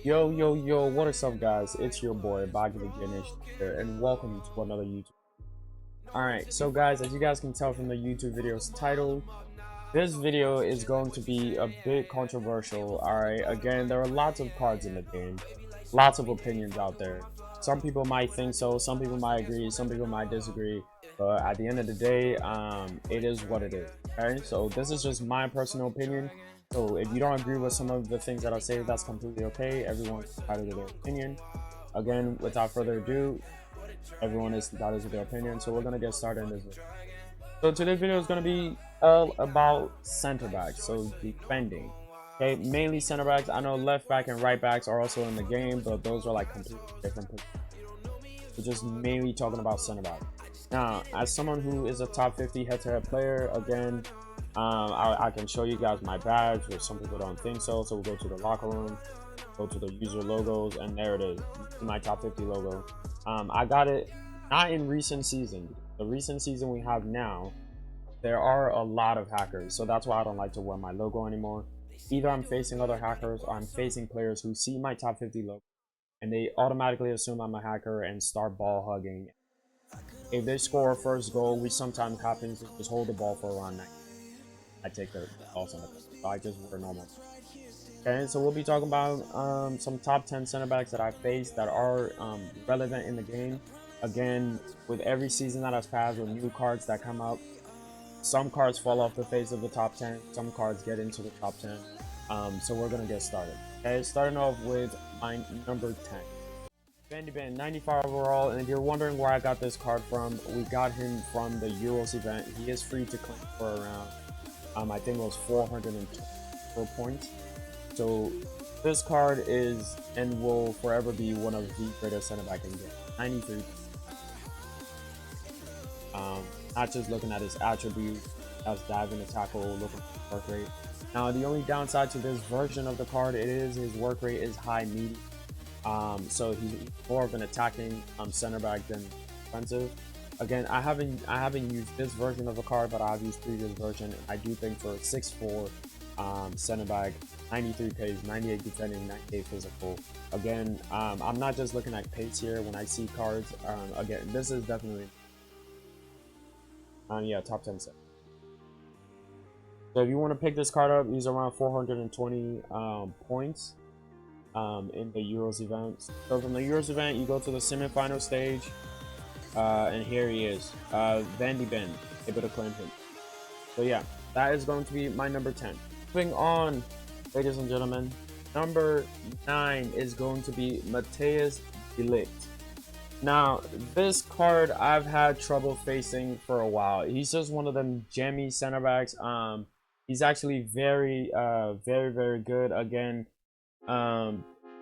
Yo, what is up, guys? It's your boy, Baggy here, and welcome to another YouTube. Alright, so guys, as you guys can tell from the YouTube video's title, this video is going to be a bit controversial. Alright, again, there are lots of cards in the game, lots of opinions out there. Some people might think so, some people might agree, some people might disagree, but at the end of the day, it is what it is. Okay, so this is just my personal opinion. So if you don't agree with some of the things that I say, that's completely okay. Everyone's entitled to their opinion. Again, without further ado, everyone is entitled to their opinion. So we're gonna get started in this video. So today's video is gonna be all about center backs, so defending. Okay, mainly center backs. I know left back and right backs are also in the game, but those are like completely different positions. We're just mainly talking about center back. Now, as someone who is a top 50 head-to-head player, again, I can show you guys my badge, which some people don't think so. So we'll go to the locker room, go to the user logos, and there it is, my top 50 logo. I got it not in recent season. The recent season we have now, there are a lot of hackers, so that's why I don't like to wear my logo anymore. Either I'm facing other hackers or I'm facing players who see my top 50 logo and they automatically assume I'm a hacker and start ball hugging. If they score a first goal, which sometimes happens, they just hold the ball for around 90. I take the balls on the field, so I just wear normal. Okay, so we'll be talking about some top 10 center backs that I faced that are relevant in the game. Again, with every season that has passed, with new cards that come out, some cards fall off the face of the top 10, some cards get into the top 10. So we're gonna get started. Okay, starting off with my number 10. Vandy Ben, 95 overall, and if you're wondering where I got this card from, we got him from the Euros event. He is free to claim for around, I think it was 424 points. So this card is and will forever be one of the greatest center back in the game. 93. Not just looking at his attributes, as diving a tackle, looking at work rate. Now the only downside to this version of the card is his work rate is high medium. So he's more of an attacking center back than defensive. Again, I haven't used this version of the card, but I've used previous version. I do think for a 6'4" center back, 93 pace, 98 defending, 98 physical. Again, I'm not just looking at pace here when I see cards. Again, this is definitely yeah, top 10 set. So if you want to pick this card up, he's around 420 points in the Euros event. So from the Euros event, you go to the semi-final stage, and here he is, Vandy Ben, able to claim him. So yeah, that is going to be my number 10. Moving on, ladies and gentlemen, number 9 is going to be Matthias de Ligt. Now, this card I've had trouble facing for a while. He's just one of them jammy center backs. He's actually very good. Again,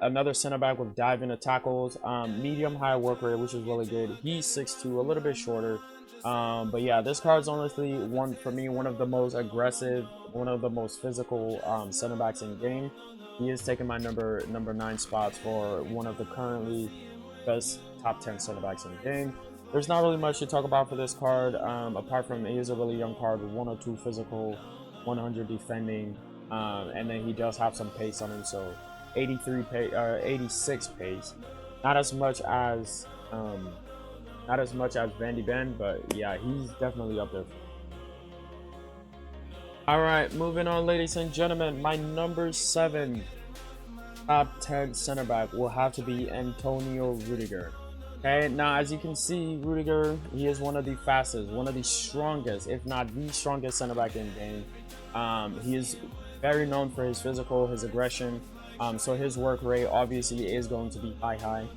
another center back with dive into tackles, medium high work rate, which is really good. He's 6'2", a little bit shorter. But yeah, this card's honestly one of the most aggressive, one of the most physical center backs in the game. He is taking my number 9 spots for one of the currently best top 10 center backs in the game. There's not really much to talk about for this card, apart from he is a really young card with 102 physical, 100 defending, and then he does have some pace on him, so 86 pace. Not as much as Vandy Ben, but yeah, he's definitely up there. All right, moving on, ladies and gentlemen, my number 7 top 10 center back will have to be Antonio Rudiger. Okay, now as you can see, Rudiger, he is one of the fastest, one of the strongest, if not the strongest center back in the game. He is very known for his physical, his aggression, so his work rate obviously is going to be high.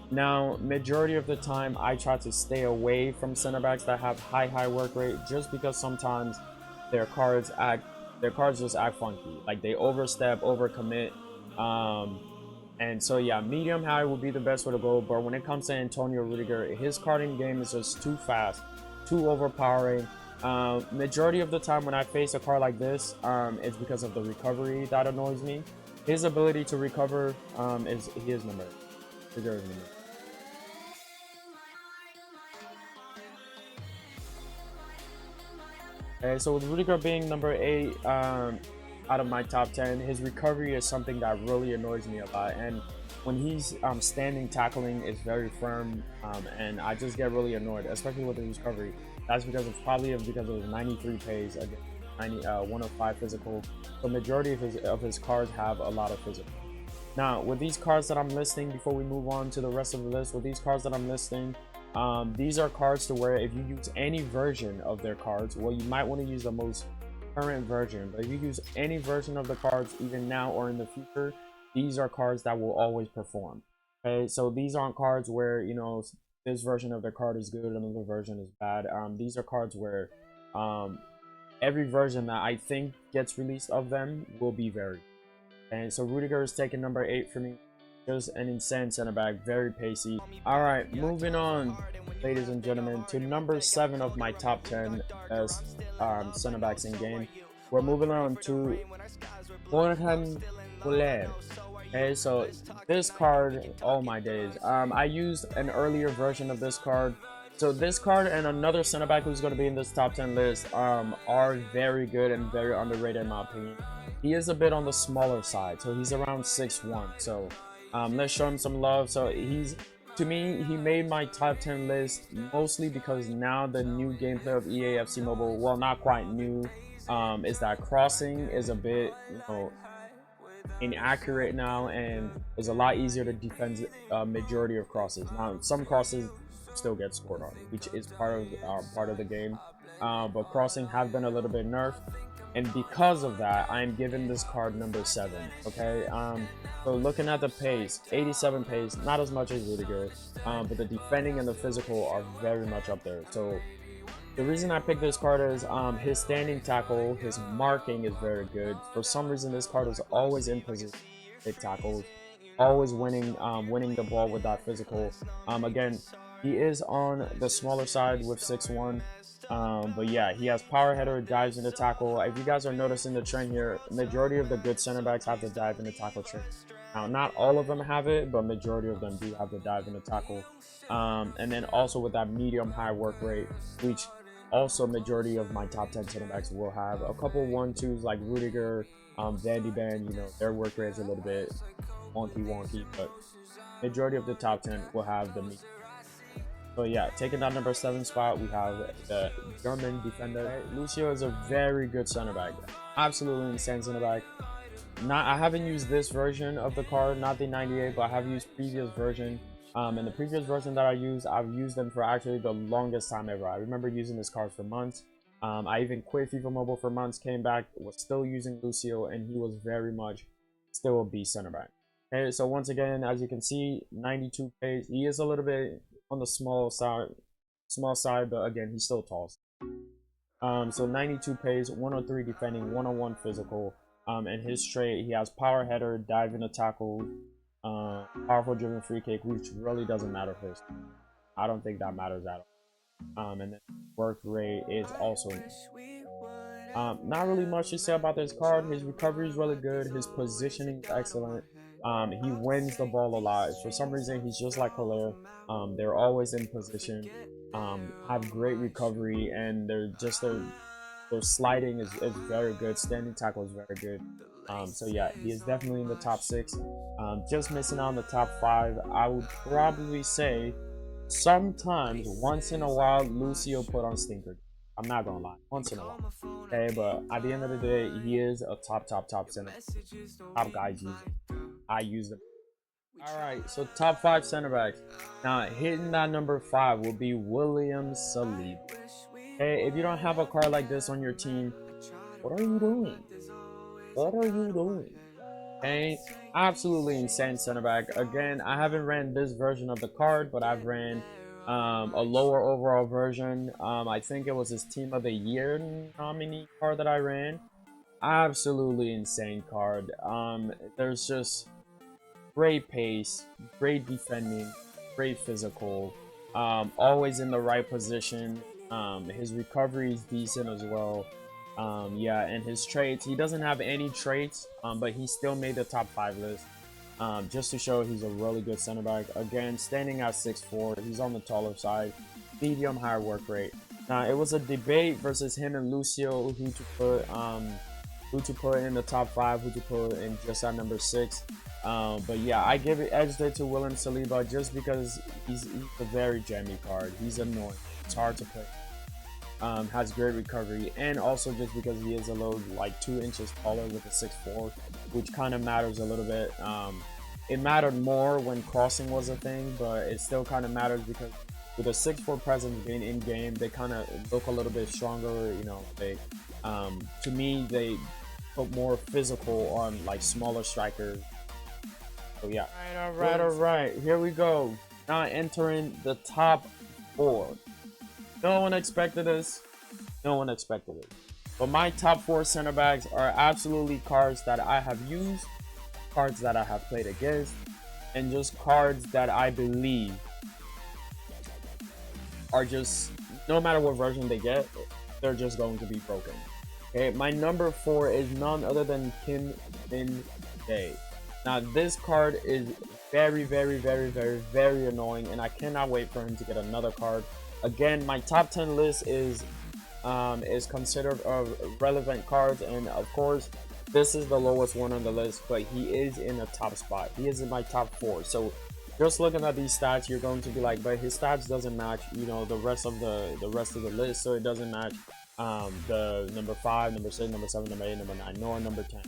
Now, majority of the time, I try to stay away from center backs that have high work rate, just because sometimes their cards just act funky, like they overstep, overcommit. And so yeah, medium high would be the best way to go, but when it comes to Antonio Rudiger, his carding game is just too fast, too overpowering. Majority of the time when I face a card like this, it's because of the recovery that annoys me. His ability to recover he is number 8. Rudiger is number 8. Okay, so with Rudiger being number 8, out of my top 10. His recovery is something that really annoys me a lot, and when he's standing tackling is very firm, and I just get really annoyed, especially with his recovery. That's because it's probably because of his 93 pace against 105 physical. The majority of his cards have a lot of physical. Now, with these cards that I'm listing, before we move on to the rest of the list, with these cards that I'm listing, these are cards to where if you use any version of their cards, well, you might want to use the most current version, but if you use any version of the cards, even now or in the future, these are cards that will always perform. Okay, so these aren't cards where, you know, this version of their card is good, another version is bad. These are cards where every version that I think gets released of them will be very good. And so Rudiger is taking number 8 for me. Just an insane center back, very pacey. Alright, moving on, ladies and gentlemen, to number 7 of my top 10 best center backs in game. We're moving on to Borjan Fuller. Okay, so this card, oh my days. I used an earlier version of this card. So this card and another center back who's going to be in this top 10 list are very good and very underrated in my opinion. He is a bit on the smaller side, so he's around 6'1". So let's show him some love. So to me, he made my top 10 list mostly because now the new gameplay of EA FC Mobile, well, not quite new, is that crossing is a bit, you know, inaccurate now, and it's a lot easier to defend majority of crosses. Now, some crosses still get scored on, which is part of the game, but crossing have been a little bit nerfed. And because of that, I'm giving this card number 7. Okay, so looking at the pace, 87 pace, not as much as Rudiger, but the defending and the physical are very much up there. So the reason I picked this card is his standing tackle, his marking is very good. For some reason, this card is always in position, big tackles, always winning the ball with that physical. Again, he is on the smaller side with 6'1". But yeah, he has power header, dives into tackle. If you guys are noticing the trend here, majority of the good center backs have the dive into tackle trick. Now, not all of them have it, but majority of them do have the dive into tackle. And then also with that medium-high work rate, which also majority of my top 10 center backs will have. A couple 1-2s like Rudiger, Van de Ven, you know, their work rate is a little bit wonky, but majority of the top 10 will have the medium. So yeah, taking that number 7 spot, we have the German defender. Lucio is a very good center back, absolutely insane center back. I haven't used this version of the card, not the 98, but I have used previous version. And the previous version that I've used them for actually the longest time ever. I remember using this card for months. I even quit FIFA Mobile for months, came back, was still using Lucio, and he was very much still a beast center back. Okay, so once again, as you can see, 92 pace. He is a little bit on the small side, but again, he's still tall. So 92 pace, 103 defending, 101 physical, and his trait, he has power header, dive into tackle, powerful driven free kick, which really doesn't matter for his. I don't think that matters at all. And then work rate is also not really much to say about this card. His recovery is really good, his positioning is excellent. He wins the ball a lot. For some reason, he's just like Hilaire. They're always in position, have great recovery, and their sliding is very good. Standing tackle is very good. So yeah, he is definitely in the top 6. Just missing out on the top 5. I would probably say sometimes, once in a while, Lucio put on stinker. I'm not gonna lie, once in a while. Okay, but at the end of the day, he is a top center. Top guys use him. I use them. Alright, so top 5 center backs. Now, hitting that number 5 will be William Saliba. Okay, if you don't have a card like this on your team, what are you doing? What are you doing? Okay, absolutely insane center back. Again, I haven't ran this version of the card, but I've ran a lower overall version. I think it was his Team of the Year nominee card that I ran. Absolutely insane card. There's just great pace, great defending, great physical, always in the right position. His recovery is decent as well. Yeah, and his traits, he doesn't have any traits, but he still made the top 5 list. Just to show he's a really good center back. Again, standing at 6'4", he's on the taller side, medium higher work rate. Now, it was a debate versus him and Lucio who to put who to put in the top 5, who to put in just at number 6. But yeah, I give it edge there to William Saliba just because he's a very jammy card. He's annoying. It's hard to play. Has great recovery, and also just because he is a little like 2 inches taller with a 6'4", which kind of matters a little bit. It mattered more when crossing was a thing, but it still kind of matters because with a 6'4" presence being in game, they kind of look a little bit stronger. You know, they to me they put more physical on like smaller strikers. So yeah. All right. Here we go. Now entering the top 4. No one expected this. No one expected it. But my top 4 center backs are absolutely cards that I have used, cards that I have played against, and just cards that I believe are just, no matter what version they get, they're just going to be broken. Okay, my number 4 is none other than Kim Min Jae. Now this card is very, very, very, very, very annoying, and I cannot wait for him to get another card. Again, my top 10 list is considered of relevant cards, and of course this is the lowest one on the list, but he is in a top spot. He is in my top 4. So just looking at these stats, you're going to be like, but his stats doesn't match, you know, the rest of the list, so it doesn't match the number 5, number 6, number 7, number 8, number 9, nor number 10.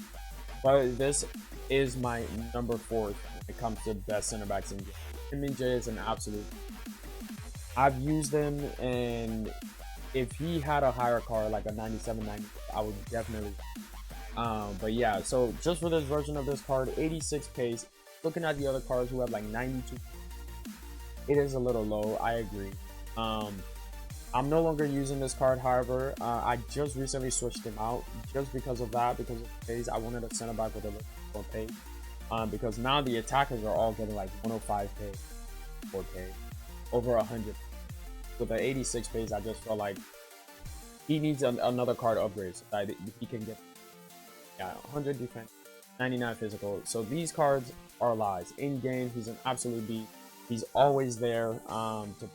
But this is my number 4 when it comes to best center backs in game. Kim Min Jae is an absolute. I've used him, and if he had a higher card like a 97, 90, I would definitely. But yeah, so just for this version of this card, 86 pace. Looking at the other cards who have like 92, it is a little low. I agree. I'm no longer using this card. However, I just recently switched him out just because of that. Because of pace, I wanted a center back with a little more pace. Because now the attackers are all getting like 105 pace, 4K, over 100. With the 86 pace, I just felt like he needs another card upgrade so that he can get 100 defense, 99 physical. So these cards are lies. In game, he's an absolute beast. He's always there to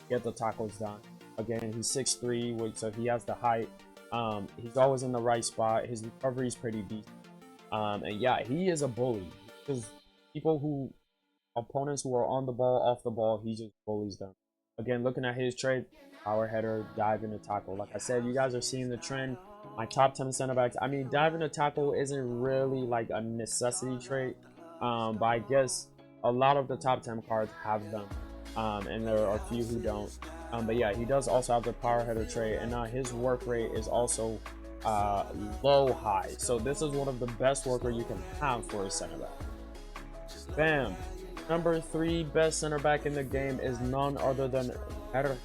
get the tackles done. Again, he's 6'3", so he has the height. He's always in the right spot. His recovery is pretty decent. And yeah, he is a bully. Because opponents who are on the ball, off the ball, he just bullies them. Again, looking at his trade, power header, dive into tackle. Like I said, you guys are seeing the trend. My top 10 center backs. I mean, dive into tackle isn't really like a necessity trait, but I guess a lot of the top 10 cards have them, and there are a few who don't. But yeah, he does also have the power header trait, and his work rate is also low high. So this is one of the best worker you can have for a center back. Bam. Number 3 best center back in the game is none other than Van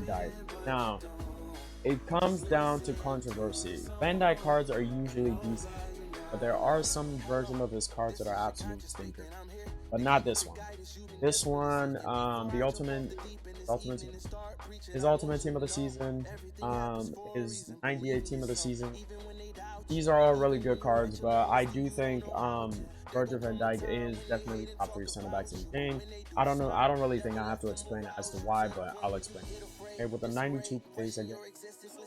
Dijk. Now, it comes down to controversy. Van Dijk cards are usually decent, but there are some versions of his cards that are absolutely stinking. But not this one. This one, his ultimate team of the season, his 98 team of the season. These are all really good cards, but I do think Virgil van Dijk is definitely top 3 center backs in the game. I don't know. I don't really think I have to explain as to why, but I'll explain. Okay, with a 92 pace, again,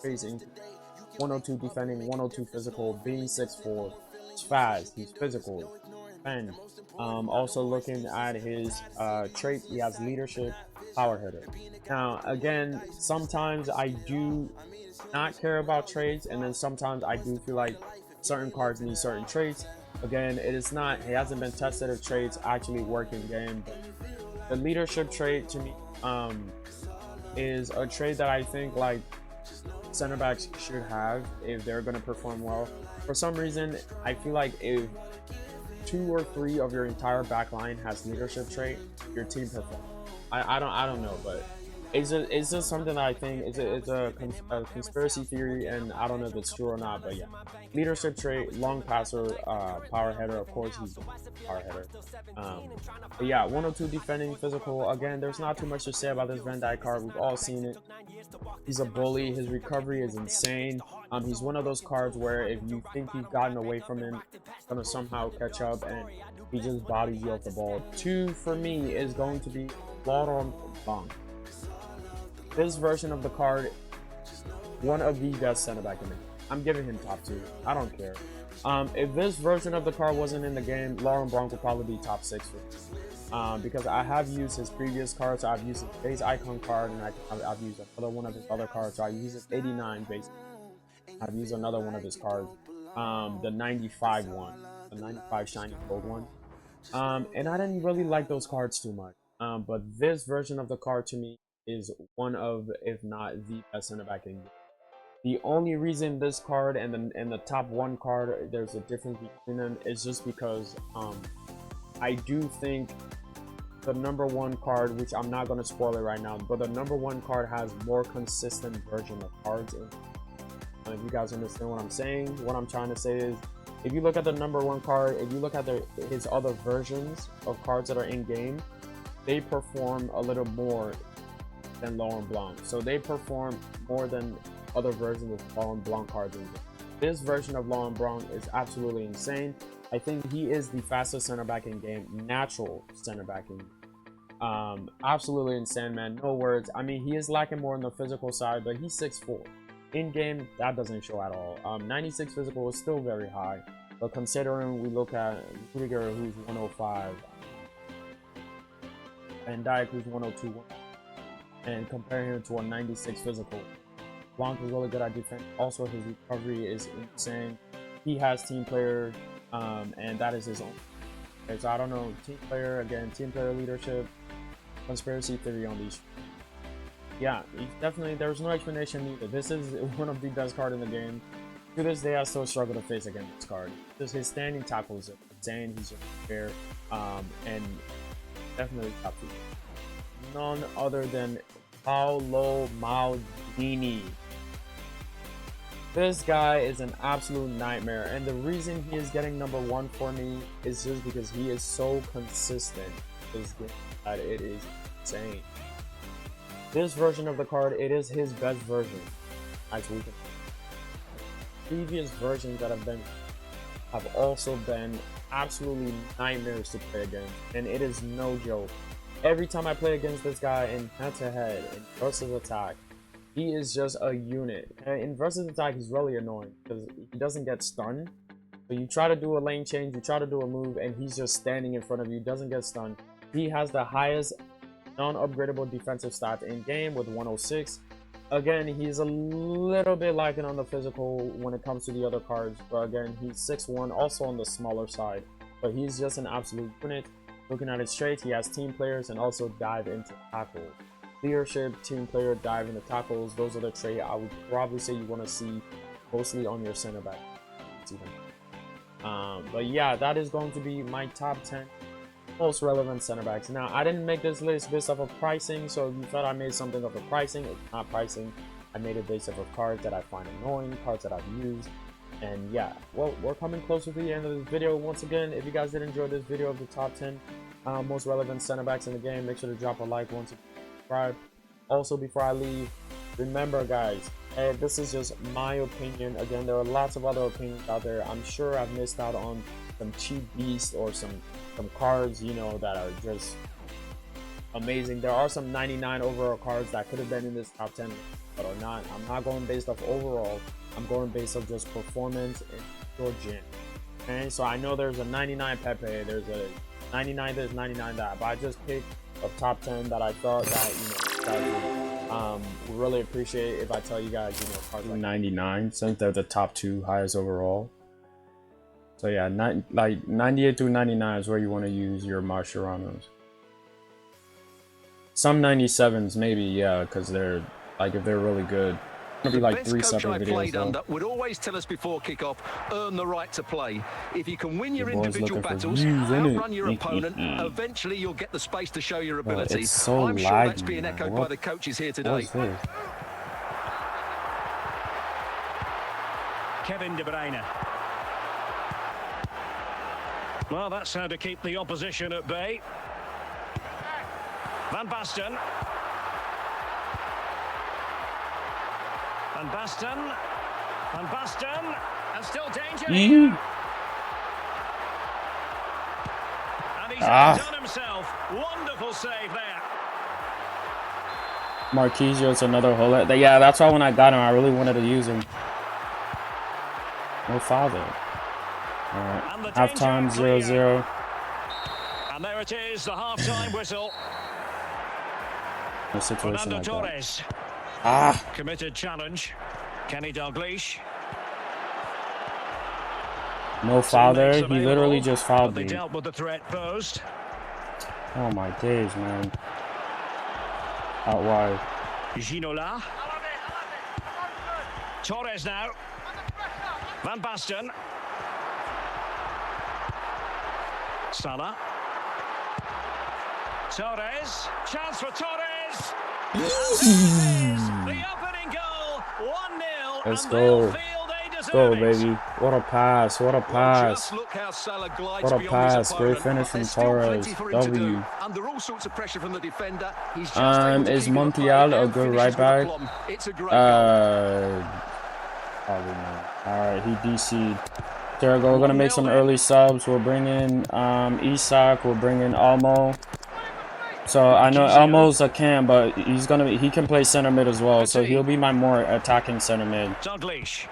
facing 102 defending, 102 physical, being 6'4", he's fast, he's physical, and also looking at his trait, he has leadership, power hitter. Now, again, sometimes I do not care about traits, and then sometimes I do feel like certain cards need certain traits. Again, it hasn't been tested if traits actually work in game, but the leadership trait to me is a trait that I think like center backs should have if they're going to perform well. For some reason, I feel like if 2 or 3 of your entire back line has leadership trait, your team performs. I don't know, but it's just something that I think it's a conspiracy theory, and I don't know if it's true or not, but yeah. Leadership trait, long passer, power header, of course he's a power header. But yeah, 102 defending, physical. Again, there's not too much to say about this Van Dijk card. We've all seen it. He's a bully. His recovery is insane. He's one of those cards where if you think you've gotten away from him, he's gonna somehow catch up and he just bodies you off the ball. 2 for me is going to be Laurent Blanc. This version of the card, one of the best center back in the game. I'm giving him top 2. I don't care. If this version of the card wasn't in the game, Laurent Blanc would probably be top 6 for me. Because I have used his previous cards. So I've used his base icon card, and I've used another one of his other cards. So I use his 89 base. I've used another one of his cards, the 95 one, the 95 shiny gold one. And I didn't really like those cards too much. But this version of the card to me is one of, if not the best center back in the game. The only reason this card and the top 1 card, there's a difference between them, is just because I do think the number 1 card, which I'm not going to spoil it right now, but the number 1 card has more consistent version of cards. If you guys understand what I'm saying, what I'm trying to say is, if you look at the number 1 card, if you look at his other versions of cards that are in game, they perform a little more than Laurent Blanc. So they perform more than other versions of Laurent Blanc cards in game. This version of Laurent Blanc is absolutely insane. I think he is the fastest center back in game, natural center back in game. Absolutely insane, man. No words. I mean, he is lacking more on the physical side, but he's 6'4". In game, that doesn't show at all. 96 physical is still very high, but considering we look at Rudiger, who's 105, and Dijk, who's 102, and comparing him to a 96 physical, Blanc is really good at defense. Also, his recovery is insane. He has team player, and that is his own. Okay, so I don't know, team player, again, team player leadership, conspiracy theory on these. Yeah, definitely, there's no explanation needed. This is one of the best cards in the game. To this day, I still struggle to face against this card. Just his standing tackles are insane. He's just fair, and definitely top 2. None other than Paolo Maldini. This guy is an absolute nightmare, and the reason he is getting number 1 for me is just because he is so consistent that it is insane. This version of the card, it is his best version, as we can. Previous versions that have also been absolutely nightmares to play against, and it is no joke. Every time I play against this guy in head-to-head, in versus attack, he is just a unit. In versus attack, he's really annoying because he doesn't get stunned. So you try to do a lane change, you try to do a move, and he's just standing in front of you, doesn't get stunned. He has the highest non-upgradable defensive stats in game with 106. Again, he's a little bit lacking on the physical when it comes to the other cards, but again, he's 6'1", also on the smaller side, but he's just an absolute unit. Looking at his traits, he has team players and also dive into tackles. Leadership, team player, dive into tackles, those are the traits I would probably say you want to see mostly on your center back. But yeah, that is going to be my top 10 most relevant center backs. Now, I didn't make this list based off of pricing, so if you thought I made something of a pricing, it's not pricing. I made it based off of cards that I find annoying, cards that I've used. And yeah, well, we're coming closer to the end of this video. Once again, if you guys did enjoy this video of the top 10 most relevant center backs in the game, make sure to drop a like, once again, subscribe. Also, before I leave, remember guys, this is just my opinion. Again, there are lots of other opinions out there. I'm sure I've missed out on some cheap beasts or some cards, you know, that are just amazing. There are some 99 overall cards that could have been in this top 10 but are not. I'm not going based off overall, I'm going based off just performance and pure gem. Okay, so I know there's a 99 Pepe, there's a 99 this, 99 that, but I just picked a top 10 that I thought that, you know, would really appreciate if I tell you guys, you know, cards like 99, since they're the top 2 highest overall. So yeah, like 98 through 99 is where you want to use your Mascherano's. Some 97s maybe, yeah, because they're like, if they're really good. It'll be like 3 separate videos. Under would always tell us before kickoff, earn the right to play. If you can win your individual battles, outrun your opponent, eventually you'll get the space to show your ability. It's so I'm sure laggy, that's being echoed by the coaches here today. Kevin De Bruyne. Well, that's how to keep the opposition at bay. Van Basten. Van Basten. Van Basten. And still danger here. And he's done himself. Wonderful save there. Marquisio's another hole. Yeah, that's why when I got him, I really wanted to use him. No foul there. Alright. And the Halftime danger 0-0. And there it is, the half-time whistle. No situation Fernando like that. Torres. Ah! Committed challenge. Kenny Dalglish. No foul there. He Available, literally just fouled but they me. dealt with the threat posed. Oh my days, man. Out wide. Ginola. Torres now. Van Basten. Salah. Torres. Chance for Torres. The opening goal. 1-0. Let's and go. they'll feel they deserve Go, it. baby. What a pass. What a pass. Just look how Salah glides What a beyond his pass. Great opponent, finish but from there's still Torres. plenty for him to do. W. Under all sorts of pressure from the defender, he's just able to Is keep it at play Montiel a and good finishes right with back? aplomb. It's a great goal. Probably not. Alright, he DC'd. There we go. We're gonna make some early subs. We'll bring in Isak. We'll bring in Almo. So I know Almo's a cam, but he can play center mid as well. So he'll be my more attacking center mid. Dalglish.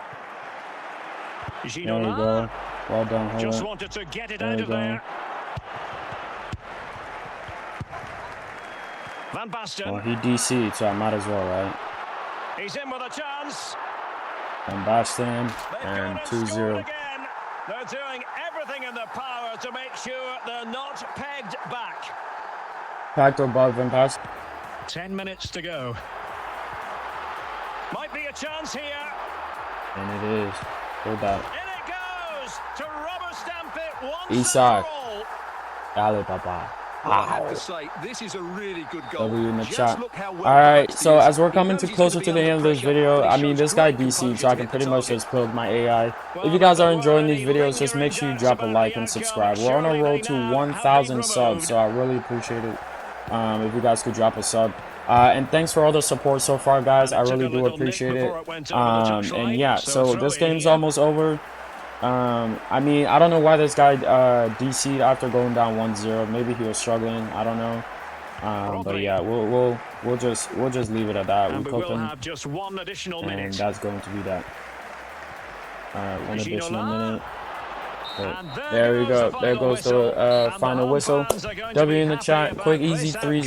There you go. Well done, hold Just it. wanted to get it There out you of go. there. Van Basten. Well, he DC'd, so I might as well, right? He's in with a chance. Van Basten They've and gone and scored 2-0. again. They're doing everything in their power to make sure they're not pegged back. Packed above Van Basten. 10 minutes to go. Might be a chance here. And it is. Hold that. In it goes to rubber stamp it once Isak. and for all. Dale, papa. Well, I have to say, this is a really good goal. W in the Just chat. look how well Alright, placed so he is. as we're He coming knows to he's closer gonna to be the under end of this pressure, video, but he I mean, shows this guy great DC'd, composure so I to can hit the pretty much target. just plug my AI. Well, If you guys are there enjoying were these any videos, just make sure you drop a lingering like doubts and about the subscribe. outcome. We're on a Surely road they to now have 1,000 been subs, removed. so I really appreciate it if you guys could drop a sub. And thanks for all the support so far, guys. I really do appreciate it. And yeah, so this game's almost over. I mean, I don't know why this guy DC'd after going down 1-0. Maybe he was struggling. I don't know. But yeah, we'll just leave it at that. And We'll we cook will him, have just one additional and minute. that's going to be that. All right, one additional Ginola. minute. But And there we goes go. the There final goes whistle. the And final home whistle. fans are going to W be in the happy chat. about Quick, this easy outcome. 3-0.